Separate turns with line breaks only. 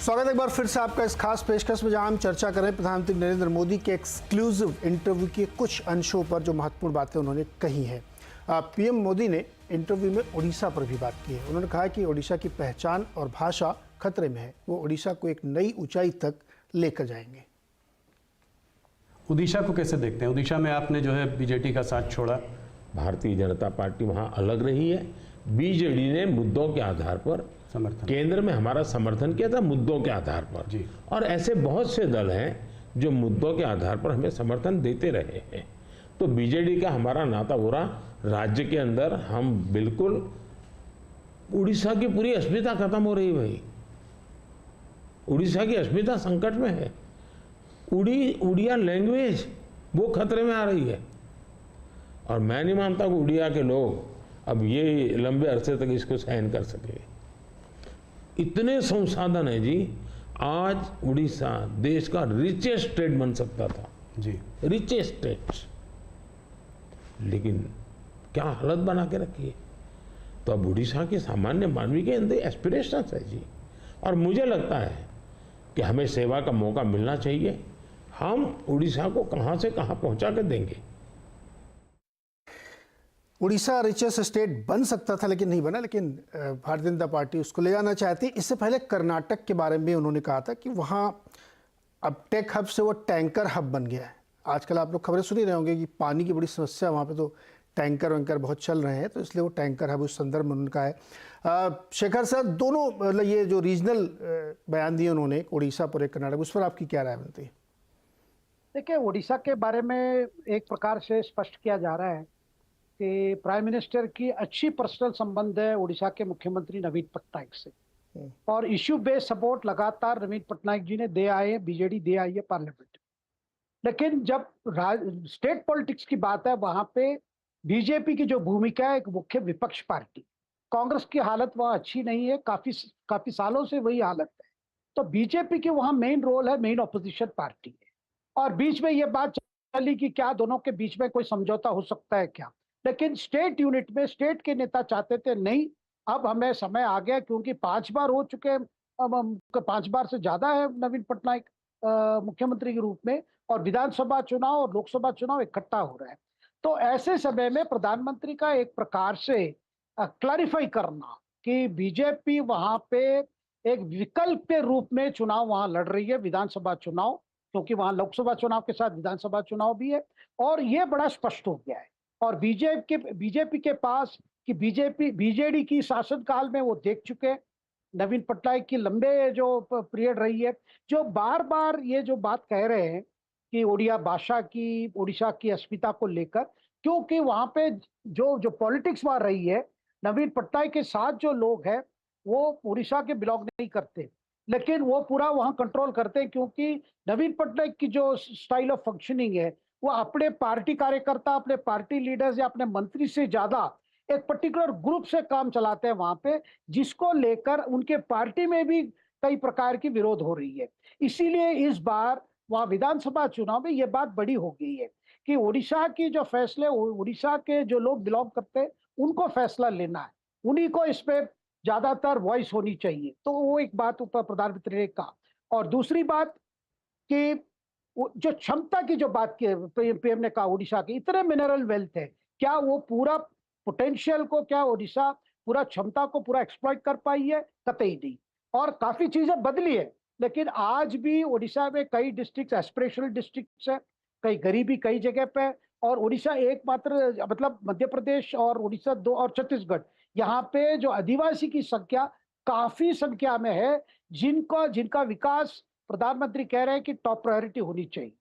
स्वागत है एक बार फिर से आपका इस खास पेशकश में, जहां हम चर्चा कर रहे हैं प्रधानमंत्री नरेंद्र मोदी के एक्सक्लूसिव इंटरव्यू के कुछ अंशों पर जो महत्वपूर्ण बातें उन्होंने कही हैं। पीएम मोदी ने इंटरव्यू में ओडिशा पर भी बात की है। उन्होंने कहा कि ओडिशा की पहचान और भाषा खतरे में है, वो ओडिशा को एक नई ऊंचाई तक लेकर जाएंगे।
ओडिशा को कैसे देखते हैं? ओडिशा में आपने जो है बीजेडी का साथ छोड़ा,
भारतीय जनता पार्टी वहाँ अलग रही है। बीजेडी ने मुद्दों के आधार पर
समर्थन
केंद्र में हमारा समर्थन किया था, मुद्दों के आधार पर
जी।
और ऐसे बहुत से दल हैं जो मुद्दों के आधार पर हमें समर्थन देते रहे हैं। तो बीजेडी का हमारा नाता हो रहा, राज्य के अंदर हम बिल्कुल, उड़ीसा की पूरी अस्मिता खत्म हो रही भाई। उड़ीसा की अस्मिता संकट में है। उड़िया लैंग्वेज वो खतरे में आ रही है और मैं नहीं मानता कि उड़िया के लोग अब ये लंबे अरसे तक इसको सहन कर सके। इतने संसाधन है जी, आज उड़ीसा देश का रिचेस्ट स्टेट बन सकता था
जी,
रिचेस्ट स्टेट, लेकिन क्या हालत बना के रखी है। तो अब उड़ीसा के सामान्य मानवी के अंदर एस्पिरेशंस है जी, और मुझे लगता है कि हमें सेवा का मौका मिलना चाहिए। हम उड़ीसा को कहां से कहां पहुंचा कर देंगे।
उड़ीसा रिचेस्ट स्टेट बन सकता था लेकिन नहीं बना, लेकिन भारतीय जनता पार्टी उसको ले जाना चाहती। इससे पहले कर्नाटक के बारे में उन्होंने कहा था कि वहाँ अब टेक हब से वो टैंकर हब बन गया है। आजकल आप लोग खबरें सुन ही रहे होंगे कि पानी की बड़ी समस्या वहाँ पे, तो टैंकर वैंकर बहुत चल रहे हैं, तो इसलिए वो टैंकर हब उस संदर्भ में उनका है। शेखर सर, दोनों मतलब ये जो रीजनल बयान दिए उन्होंने, उड़ीसा पर एक कर्नाटक, उस पर आपकी क्या राय बनती है?
देखिए, उड़ीसा के बारे में एक प्रकार से स्पष्ट किया जा रहा है कि प्राइम मिनिस्टर की अच्छी पर्सनल संबंध है उड़ीसा के मुख्यमंत्री नवीन पटनायक से, और इश्यू बेस्ड सपोर्ट लगातार नवीन पटनायक जी ने दे आए हैं, बीजेडी दे आई है पार्लियामेंट। लेकिन जब स्टेट पॉलिटिक्स की बात है, वहां पे बीजेपी की जो भूमिका है, एक मुख्य विपक्ष पार्टी, कांग्रेस की हालत वहां अच्छी नहीं है, काफी सालों से वही हालत है। तो बीजेपी की वहां मेन रोल है, मेन ऑपोजिशन पार्टी है। और बीच में ये बात चली कि क्या दोनों के बीच में कोई समझौता हो सकता है क्या, लेकिन स्टेट यूनिट में स्टेट के नेता चाहते थे नहीं, अब हमें समय आ गया, क्योंकि 5 बार हो चुके, अब 5 बार से ज्यादा है नवीन पटनायक मुख्यमंत्री के रूप में, और विधानसभा चुनाव और लोकसभा चुनाव इकट्ठा हो रहा है। तो ऐसे समय में प्रधानमंत्री का एक प्रकार से क्लैरिफाई करना कि बीजेपी वहां पे एक विकल्प के रूप में चुनाव वहां लड़ रही है, विधानसभा चुनाव, क्योंकि वहां लोकसभा चुनाव के साथ विधानसभा चुनाव भी है, और ये बड़ा स्पष्ट हो गया है। और बीजेपी के पास कि बीजेडी की शासनकाल में वो देख चुके, नवीन पटनायक की लंबे जो पीरियड रही है, जो बार बार ये जो बात कह रहे हैं कि ओडिया भाषा की, उड़ीसा की अस्मिता को लेकर, क्योंकि वहां पे जो पॉलिटिक्स वहां रही है, नवीन पटनायक के साथ जो लोग हैं वो उड़ीसा के बिलोंग नहीं करते, लेकिन वो पूरा वहां कंट्रोल करते हैं, क्योंकि नवीन पटनायक की जो स्टाइल ऑफ फंक्शनिंग है, वो अपने पार्टी कार्यकर्ता, अपने पार्टी लीडर्स या अपने मंत्री से ज्यादा एक पर्टिकुलर ग्रुप से काम चलाते हैं वहां पे, जिसको लेकर उनके पार्टी में भी कई प्रकार की विरोध हो रही है। इसीलिए इस बार वहां विधानसभा चुनाव में ये बात बड़ी हो गई है कि उड़ीसा की जो फैसले, उड़ीसा के जो लोग बिलोंग करते हैं उनको फैसला लेना है, उन्हीं को इस पे ज्यादातर वॉइस होनी चाहिए। तो वो एक बात ऊपर प्रधानमंत्री ने कहा। और दूसरी बात कि जो क्षमता की जो बात की पीएम ने कहा, उड़ीसा की इतने मिनरल वेल्थ है, क्या वो पूरा पोटेंशियल को, क्या उड़ीसा पूरा क्षमता को पूरा एक्सप्लॉइट कर पाई है? कतई नहीं। और काफी चीजें बदली है, लेकिन आज भी उड़ीसा में कई डिस्ट्रिक्ट एस्पिरेशनल डिस्ट्रिक्ट है, कई गरीबी कई जगह पे, और उड़ीसा एकमात्र, मतलब मध्य प्रदेश और उड़ीसा 2 और छत्तीसगढ़, यहाँ पे जो आदिवासी की संख्या काफी संख्या में है, जिनका विकास प्रधानमंत्री कह रहे हैं कि टॉप प्रायोरिटी होनी चाहिए।